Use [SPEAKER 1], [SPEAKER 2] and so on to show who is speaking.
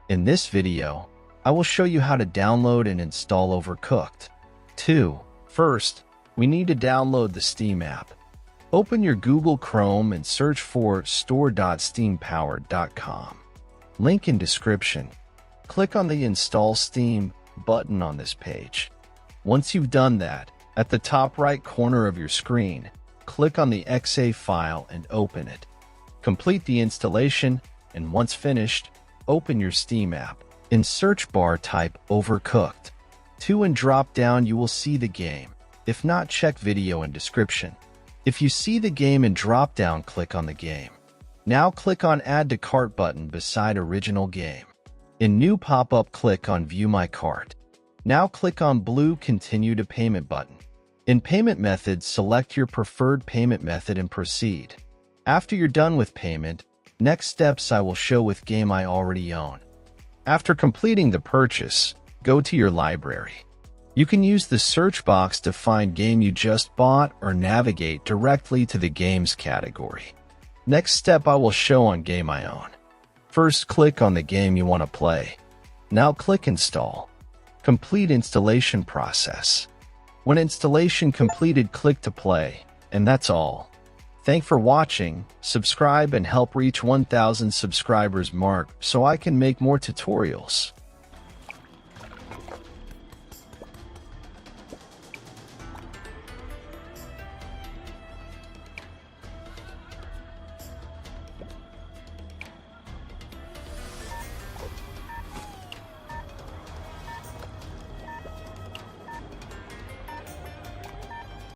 [SPEAKER 1] In this video, I will show you how to download and install Overcooked. 2. First, we need to download the Steam app. Open your Google Chrome and search for store.steampowered.com. Link in description. Click on the Install Steam button on this page. Once you've done that, at the top right corner of your screen, click on the .exe file and open it. Complete the installation, and once finished, open your Steam app. In search bar, type Overcooked. And drop down you will see the game. If not, check video in description. If you see the game in drop down, click on the game. Now click on Add to Cart button beside original game. In new pop-up, click on View My Cart. Now click on blue Continue to Payment button. In payment methods, select your preferred payment method and proceed. After you're done with payment, next steps I will show with game I already own. After completing the purchase, go to your library. You can use the search box to find game you just bought or navigate directly to the games category. Next step I will show on game I own. First, click on the game you want to play. Now click Install. Complete installation process. When installation completed, click to play, and that's all. Thanks for watching. Subscribe and help reach 1,000 subscribers mark so I can make more tutorials.